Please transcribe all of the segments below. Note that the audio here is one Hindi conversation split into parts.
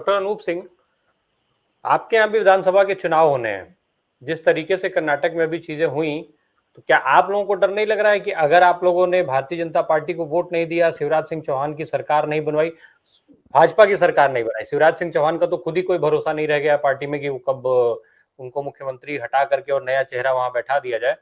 डॉक्टर अनूप सिंह, आपके यहाँ भी विधानसभा के चुनाव होने हैं। जिस तरीके से कर्नाटक में भी चीजें हुई, तो क्या आप लोगों को डर नहीं लग रहा है कि अगर आप लोगों ने भारतीय जनता पार्टी को वोट नहीं दिया, शिवराज सिंह चौहान की सरकार नहीं बनवाई, भाजपा की सरकार नहीं बनाई, शिवराज सिंह चौहान का तो खुद ही कोई भरोसा नहीं रह गया पार्टी में कि वो कब उनको मुख्यमंत्री हटा करके और नया चेहरा वहां बैठा दिया जाए।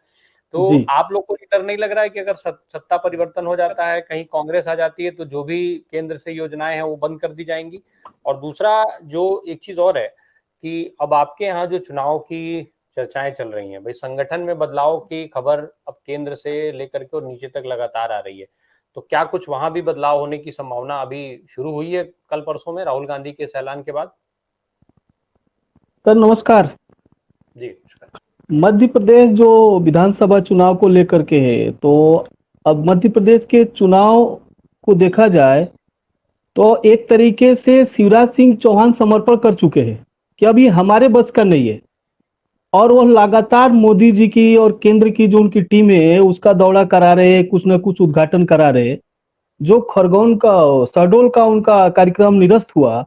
तो जी। आप लोग को ये डर नहीं लग रहा है कि अगर सत्ता परिवर्तन हो जाता है, कहीं कांग्रेस आ जाती है, तो जो भी केंद्र से योजनाएं हैं वो बंद कर दी जाएंगी? और दूसरा, जो एक चीज और है कि अब आपके यहाँ जो चुनाव की चर्चाएं चल रही हैं, भाई संगठन में बदलाव की खबर अब केंद्र से लेकर के और नीचे तक लगातार आ रही है, तो क्या कुछ वहां भी बदलाव होने की संभावना अभी शुरू हुई है कल परसों में राहुल गांधी के इस ऐलान के बाद? सर नमस्कार। जी नमस्कार। मध्य प्रदेश जो विधानसभा चुनाव को लेकर के है, तो अब मध्य प्रदेश के चुनाव को देखा जाए तो एक तरीके से शिवराज सिंह चौहान समर्पण कर चुके हैं कि अब ये हमारे बस का नहीं है, और वह लगातार मोदी जी की और केंद्र की जो उनकी टीम है उसका दौरा करा रहे हैं, कुछ न कुछ उद्घाटन करा रहे हैं। जो खरगोन का शहडोल का उनका कार्यक्रम निरस्त हुआ,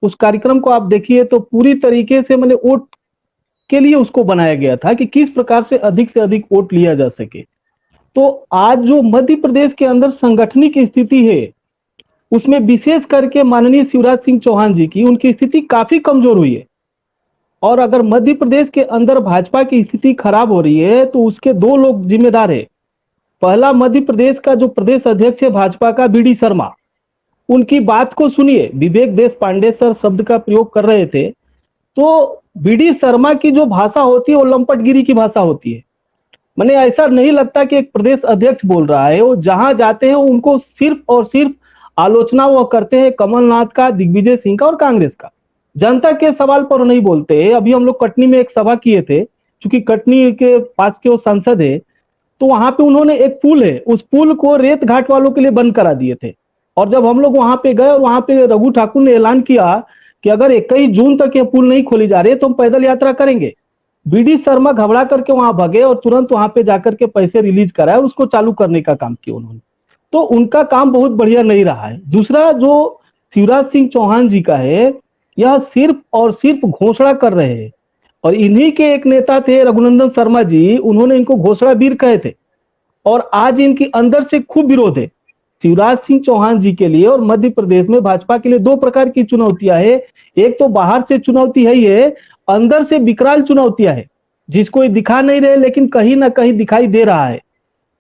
उस कार्यक्रम को आप देखिए तो पूरी तरीके से मैंने वोट के लिए उसको बनाया गया था कि किस प्रकार से अधिक वोट लिया जा सके। तो आज जो मध्य प्रदेश के अंदर संगठनिक स्थिति है, उसमें विशेष करके माननीय शिवराज सिंह चौहान जी की उनकी स्थिति काफी कमजोर हुई है। और अगर मध्य प्रदेश के अंदर भाजपा की स्थिति खराब हो रही है तो उसके दो लोग जिम्मेदार है। पहला, मध्य प्रदेश का जो प्रदेश अध्यक्ष है भाजपा का, बी डी शर्मा, उनकी बात को सुनिए। विवेक देश पांडे सर शब्द का प्रयोग कर रहे थे, तो बी डी शर्मा की जो भाषा होती है वो लंपटगिरी की भाषा होती है। मैंने ऐसा नहीं लगता कि एक प्रदेश अध्यक्ष बोल रहा है। वो जहां जाते हैं उनको सिर्फ और सिर्फ आलोचना वो करते हैं कमलनाथ का, दिग्विजय सिंह का और कांग्रेस का। जनता के सवाल पर नहीं बोलते। अभी हम लोग कटनी में एक सभा किए थे, क्योंकि कटनी के पास के वो सांसद है, तो वहां पे उन्होंने एक पुल है, उस पुल को रेत घाट वालों के लिए बंद करा दिए थे। और जब हम लोग वहां पे गए और वहां पे रघु ठाकुर ने ऐलान किया कि अगर 21 जून तक ये पुल नहीं खोली जा रही है तो हम पैदल यात्रा करेंगे, बी डी शर्मा घबरा करके वहां भागे और तुरंत वहां पे जाकर के पैसे रिलीज कराए और उसको चालू करने का काम किया उन्होंने। तो उनका काम बहुत बढ़िया नहीं रहा है। दूसरा, जो शिवराज सिंह चौहान जी का है, यह सिर्फ और सिर्फ घोषणा कर रहे हैं। और इन्हीं के एक नेता थे रघुनंदन शर्मा जी, उन्होंने इनको घोषणा वीर कहे थे, और आज इनकी अंदर से खूब विरोध है। शिवराज सिंह चौहान जी के लिए और मध्य प्रदेश में भाजपा के लिए दो प्रकार की चुनौतियां है। एक तो बाहर से चुनौती है, ये अंदर से विकराल चुनौतियां है, जिसको ये दिखा नहीं रहे लेकिन कहीं ना कहीं दिखाई दे रहा है।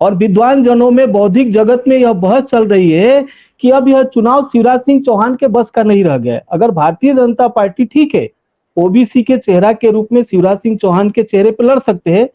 और विद्वान जनों में, बौद्धिक जगत में यह बहस चल रही है कि अब यह चुनाव शिवराज सिंह चौहान के बस का नहीं रह गया। अगर भारतीय जनता पार्टी, ठीक है, ओबीसी के चेहरा के रूप में शिवराज सिंह चौहान के चेहरे पर लड़ सकते हैं,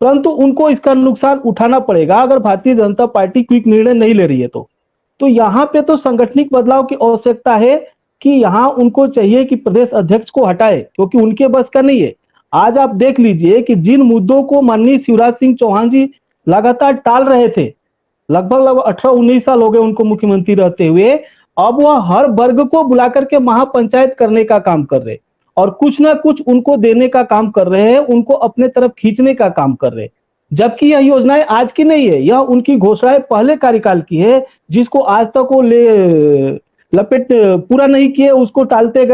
परंतु उनको इसका नुकसान उठाना पड़ेगा अगर भारतीय जनता पार्टी क्विक निर्णय नहीं ले रही है। तो यहाँ पे तो संगठनिक बदलाव की आवश्यकता है कि यहाँ उनको चाहिए कि प्रदेश अध्यक्ष को हटाए, क्योंकि उनके बस का नहीं है। आज आप देख लीजिए कि जिन मुद्दों को माननीय शिवराज सिंह चौहान जी लगातार टाल रहे थे, लगभग 18-19 साल हो गए उनको मुख्यमंत्री रहते हुए, अब वह हर वर्ग को बुलाकर के महापंचायत करने का काम कर रहे और कुछ ना कुछ उनको देने का काम कर रहे हैं, उनको अपने तरफ खींचने का काम कर रहे हैं। जबकि यह योजनाएं आज की नहीं है, यह उनकी घोषणाएं पहले कार्यकाल की है, जिसको आज तक वो लपेट पूरा नहीं किए, उसको टालते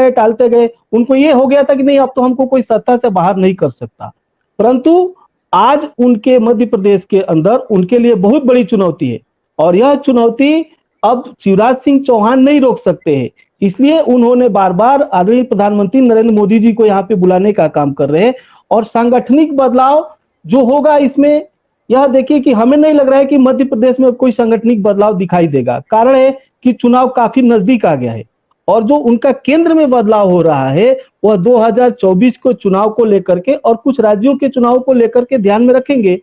गए। उनको ये हो गया था कि नहीं, अब तो हमको कोई सत्ता से बाहर नहीं कर सकता। परंतु आज उनके मध्य प्रदेश के अंदर उनके लिए बहुत बड़ी चुनौती है, और यह चुनौती अब शिवराज सिंह चौहान नहीं रोक सकते हैं। इसलिए उन्होंने बार बार आदरणीय प्रधानमंत्री नरेंद्र मोदी जी को यहाँ पे बुलाने का काम कर रहे हैं। और सांगठनिक बदलाव जो होगा इसमें, यह देखिए कि हमें नहीं लग रहा है कि मध्य प्रदेश में कोई सांगठनिक बदलाव दिखाई देगा। कारण है कि चुनाव काफी नजदीक आ गया है, और जो उनका केंद्र में बदलाव हो रहा है वह 2024 को चुनाव को लेकर के और कुछ राज्यों के चुनाव को लेकर के ध्यान में रखेंगे।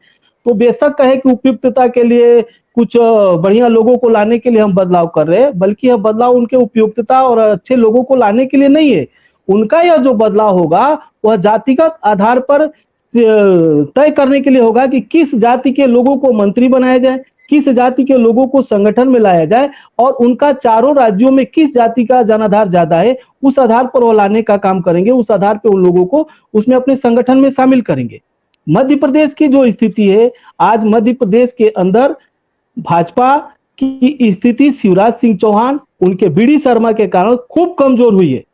तो बेशक कहे कि उपयुक्तता के लिए, कुछ बढ़िया लोगों को लाने के लिए हम बदलाव कर रहे हैं, बल्कि यह बदलाव उनके उपयुक्तता और अच्छे लोगों को लाने के लिए नहीं है। उनका यह जो बदलाव होगा वह जातिगत आधार पर तय करने के लिए होगा कि किस जाति के लोगों को मंत्री बनाया जाए, किस जाति के लोगों को संगठन में लाया जाए, और उनका चारों राज्यों में किस जाति का जनाधार ज्यादा है, उस आधार पर वो लाने का काम करेंगे। उस आधार पर उन लोगों को उसमें अपने संगठन में शामिल करेंगे। मध्य प्रदेश की जो स्थिति है, आज मध्य प्रदेश के अंदर भाजपा की स्थिति शिवराज सिंह चौहान, उनके बी डी शर्मा के कारण खूब कमजोर हुई है।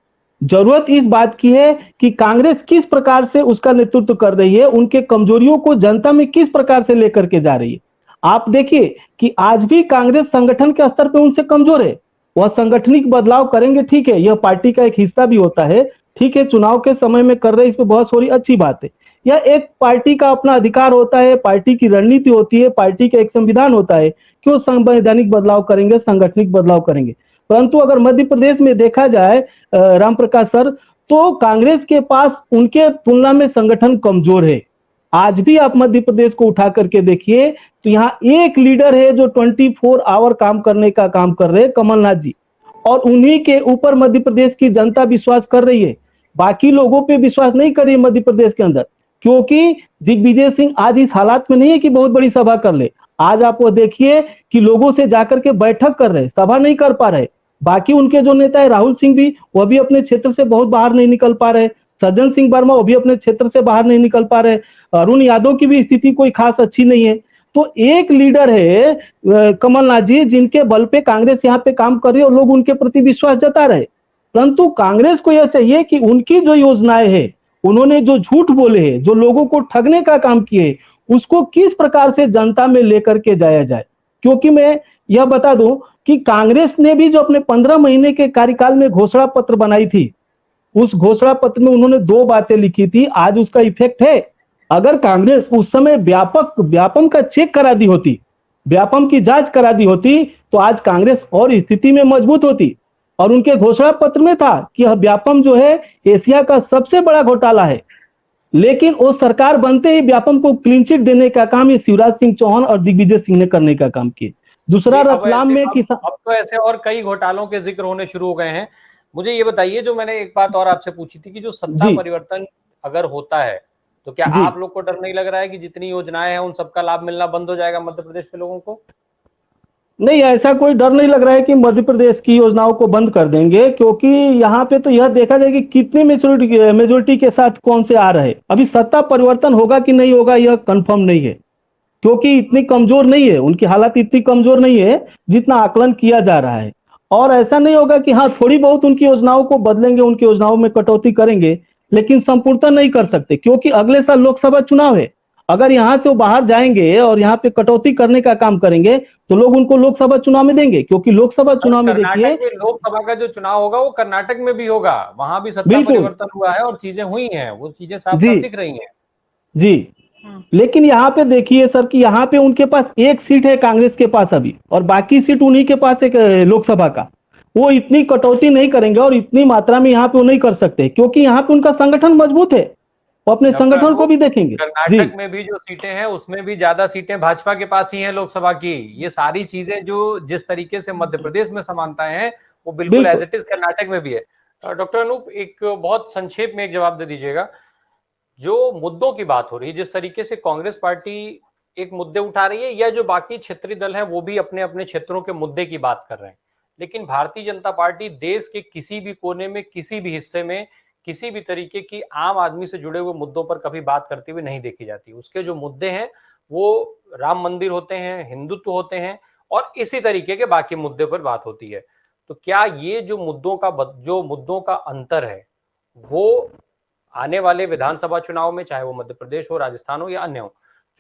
जरूरत इस बात की है कि कांग्रेस किस प्रकार से उसका नेतृत्व कर रही है, उनके कमजोरियों को जनता में किस प्रकार से लेकर के जा रही है। आप देखिए कि आज भी कांग्रेस संगठन के स्तर पर उनसे कमजोर है। वह संगठनिक बदलाव करेंगे, ठीक है, यह पार्टी का एक हिस्सा भी होता है, ठीक है, चुनाव के समय में कर रहे, इस पर बहुत थोड़ी अच्छी बात है। यह एक पार्टी का अपना अधिकार होता है, पार्टी की रणनीति होती है, पार्टी का एक संविधान होता है कि वो संवैधानिक बदलाव करेंगे, संगठनिक बदलाव करेंगे। परंतु अगर मध्य प्रदेश में देखा जाए राम प्रकाश सर, तो कांग्रेस के पास उनके तुलना में संगठन कमजोर है। आज भी आप मध्य प्रदेश को उठा करके देखिए तो यहाँ एक लीडर है जो 24 आवर काम करने का काम कर रहे हैं, कमलनाथ जी, और उन्हीं के ऊपर मध्य प्रदेश की जनता विश्वास कर रही है। बाकी लोगों पे विश्वास नहीं कर रही है मध्य प्रदेश के अंदर, क्योंकि दिग्विजय सिंह आज इस हालात में नहीं है कि बहुत बड़ी सभा कर ले। आज आप वो देखिए कि लोगों से जाकर के बैठक कर रहे, सभा नहीं कर पा रहे। बाकी उनके जो नेता है राहुल सिंह भी, वह भी अपने क्षेत्र से बहुत बाहर नहीं निकल पा रहे। सज्जन सिंह वर्मा वो भी अपने क्षेत्र से बाहर नहीं निकल पा रहे। अरुण यादव की भी स्थिति कोई खास अच्छी नहीं है। तो एक लीडर है कमलनाथ जी, जिनके बल पे कांग्रेस यहाँ पे काम कर रही है और लोग उनके प्रति विश्वास जता रहे। परंतु कांग्रेस को यह चाहिए कि उनकी जो योजनाएं हैं, उन्होंने जो झूठ बोले हैं, जो लोगों को ठगने का काम किए, उसको किस प्रकार से जनता में लेकर के जाया जाए। क्योंकि मैं यह बता दूं कि कांग्रेस ने भी जो अपने 15 महीने के कार्यकाल में घोषणा पत्र बनाई थी, उस घोषणा पत्र में उन्होंने 2 बातें लिखी थी, आज उसका इफेक्ट है। अगर कांग्रेस उस समय व्यापम का चेक करा दी होती, व्यापम की जांच करा दी होती, तो आज कांग्रेस और स्थिति में मजबूत होती। और उनके घोषणा पत्र में था कि यह व्यापम जो है एशिया का सबसे बड़ा घोटाला है। लेकिन वो सरकार बनते ही व्यापम को क्लीन चिट देने का काम ये शिवराज सिंह चौहान और दिग्विजय सिंह ने करने का काम किए। दूसरा, रतलाम में किसान, अब तो ऐसे और कई घोटालों के जिक्र होने शुरू हो गए हैं। मुझे ये बताइए, जो मैंने एक बात और आपसे पूछी थी कि जो सत्ता परिवर्तन अगर होता है तो क्या आप लोग को डर नहीं लग रहा है कि जितनी योजनाएं हैं उन सबका लाभ मिलना बंद हो जाएगा मध्य प्रदेश के लोगों को? नहीं, ऐसा कोई डर नहीं लग रहा है कि मध्य प्रदेश की योजनाओं को बंद कर देंगे, क्योंकि यहाँ पे तो यह देखा जाएगा कि कितनी मेजोरिटी के साथ कौन से आ रहे। अभी सत्ता परिवर्तन होगा कि नहीं होगा यह कंफर्म नहीं है, क्योंकि इतनी कमजोर नहीं है, उनकी हालत इतनी कमजोर नहीं है जितना आकलन किया जा रहा है। और ऐसा नहीं होगा कि हाँ थोड़ी बहुत उनकी योजनाओं को बदलेंगे, उनकी योजनाओं में कटौती करेंगे, लेकिन संपूर्णतः नहीं कर सकते, क्योंकि अगले साल लोकसभा चुनाव है। अगर यहाँ से वो बाहर जाएंगे और यहाँ पे कटौती करने का काम करेंगे तो लोग उनको लोकसभा चुनाव में देंगे, क्योंकि लोकसभा चुनाव में देखिए लोकसभा का जो चुनाव होगा वो कर्नाटक में भी होगा, वहां भी सत्ता परिवर्तन हुआ है और चीजें हुई हैं, वो चीजें साफ साफ दिख रही हैं जी। लेकिन यहाँ पे देखिए सर कि यहाँ पे उनके पास एक सीट है कांग्रेस के पास अभी, और बाकी सीट उन्हीं के पास एक लोकसभा का। वो इतनी कटौती नहीं करेंगे और इतनी मात्रा में यहाँ पे वो नहीं कर सकते, क्योंकि यहाँ पे उनका संगठन मजबूत है। वो अपने संगठन को भी देखेंगे। कर्नाटक में भी जो सीटें हैं उसमें भी ज्यादा सीटें भाजपा के पास ही हैं लोकसभा की। ये सारी चीजें जो जिस तरीके से मध्य प्रदेश में समानताएं हैं वो बिल्कुल एज इट इज कर्नाटक में भी है। डॉक्टर अनूप, एक बहुत संक्षेप में एक जवाब दे दीजिएगा। जो मुद्दों की बात हो रही है, जिस तरीके से कांग्रेस पार्टी एक मुद्दे उठा रही है, या जो बाकी क्षेत्रीय दल हैं वो भी अपने अपने क्षेत्रों के मुद्दे की बात कर रहे हैं, लेकिन भारतीय जनता पार्टी देश के किसी भी कोने में, किसी भी हिस्से में, किसी भी तरीके की आम आदमी से जुड़े हुए मुद्दों पर कभी बात करते हुए नहीं देखी जाती। उसके जो मुद्दे हैं वो राम मंदिर होते हैं, हिंदुत्व होते हैं, और इसी तरीके के बाकी मुद्दे पर बात होती है। तो क्या ये जो मुद्दों का अंतर है वो आने वाले विधानसभा चुनाव में, चाहे वो मध्य प्रदेश हो, राजस्थान हो या अन्य हो,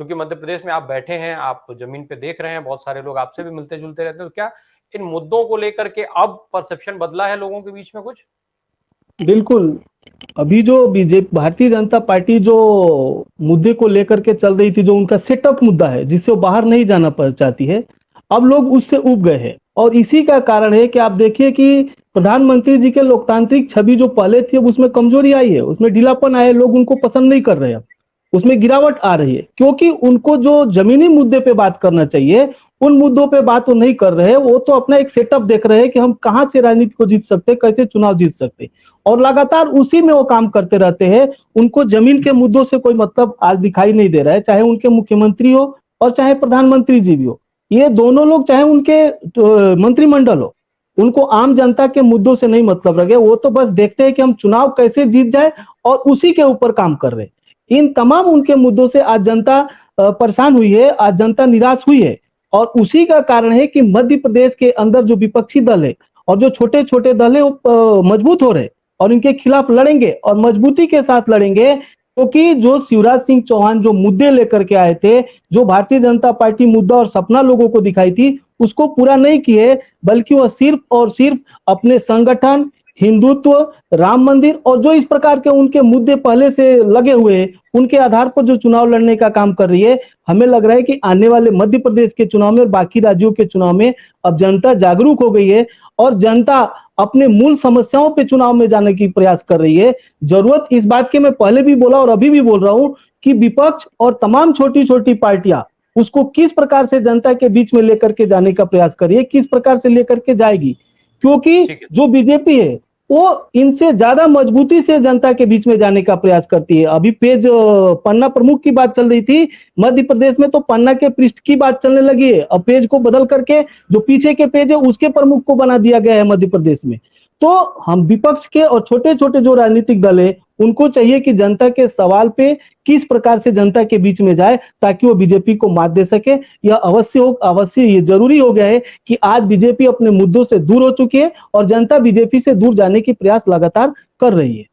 क्योंकि मध्य प्रदेश में आप बैठे हैं, आप जमीन पे देख रहे हैं, बहुत सारे लोग आपसे भी मिलते जुलते रहते हैं, तो क्या इन मुद्दों को लेकर के अब परसेप्शन बदला है लोगों के बीच में कुछ? बिल्कुल। अभी जो बीजेपी भारतीय जनता पार्टी जो मुद्दे को लेकर के चल रही थी, जो उनका सेटअप मुद्दा है जिससे वो बाहर नहीं जाना चाहती है, अब लोग उससे उब गए हैं। और इसी का कारण है कि आप देखिए कि प्रधानमंत्री जी के लोकतांत्रिक छवि जो पहले थी अब उसमें कमजोरी आई है, उसमें ढीलापन आया है, लोग उनको पसंद नहीं कर रहे हैं, उसमें गिरावट आ रही है, क्योंकि उनको जो जमीनी मुद्दे पे बात करना चाहिए उन मुद्दों पे बात वो नहीं कर रहे हैं। वो तो अपना एक सेटअप देख रहे हैं कि हम कहां से राजनीति को जीत सकते, कैसे चुनाव जीत सकते, और लगातार उसी में वो काम करते रहते हैं। उनको जमीन के मुद्दों से कोई मतलब आज दिखाई नहीं दे रहा है, चाहे उनके मुख्यमंत्री हो और चाहे प्रधानमंत्री जी भी हो, ये दोनों लोग, चाहे उनके मंत्रिमंडल हो, उनको आम जनता के मुद्दों से नहीं मतलब रह गया। वो तो बस देखते हैं कि हम चुनाव कैसे जीत जाए और उसी के ऊपर काम कर रहे हैं। इन तमाम उनके मुद्दों से आज जनता परेशान हुई है, आज जनता निराश हुई है, और उसी का कारण है कि मध्य प्रदेश के अंदर जो विपक्षी दल है और जो छोटे छोटे दल है वो मजबूत हो रहे, और इनके खिलाफ लड़ेंगे और मजबूती के साथ लड़ेंगे, क्योंकि जो शिवराज सिंह चौहान जो मुद्दे लेकर के आए थे, जो भारतीय जनता पार्टी मुद्दा और सपना लोगों को दिखाई थी, उसको पूरा नहीं किए, बल्कि वो सिर्फ और सिर्फ अपने संगठन, हिंदुत्व, राम मंदिर और जो इस प्रकार के उनके मुद्दे पहले से लगे हुए हैं, उनके आधार पर जो चुनाव लड़ने का काम कर रही है। हमें लग रहा है कि आने वाले मध्य प्रदेश के चुनाव में और बाकी राज्यों के चुनाव में अब जनता जागरूक हो गई है और जनता अपने मूल समस्याओं पे चुनाव में जाने की प्रयास कर रही है। जरूरत इस बात की मैं पहले भी बोला और अभी भी बोल रहा हूं कि विपक्ष और तमाम छोटी छोटी पार्टियां उसको किस प्रकार से जनता के बीच में लेकर के जाने का प्रयास करिए, किस प्रकार से लेकर के जाएगी, क्योंकि जो बीजेपी है वो इनसे ज्यादा मजबूती से जनता के बीच में जाने का प्रयास करती है। अभी पेज पन्ना प्रमुख की बात चल रही थी, मध्य प्रदेश में तो पन्ना के पृष्ठ की बात चलने लगी है। अब पेज को बदल करके जो पीछे के पेज है उसके प्रमुख को बना दिया गया है मध्य प्रदेश में। तो हम विपक्ष के और छोटे छोटे जो राजनीतिक दल है उनको चाहिए कि जनता के सवाल पे किस प्रकार से जनता के बीच में जाए ताकि वो बीजेपी को मात दे सके। यह अवश्य ये जरूरी हो गया है कि आज बीजेपी अपने मुद्दों से दूर हो चुकी है और जनता बीजेपी से दूर जाने की प्रयास लगातार कर रही है।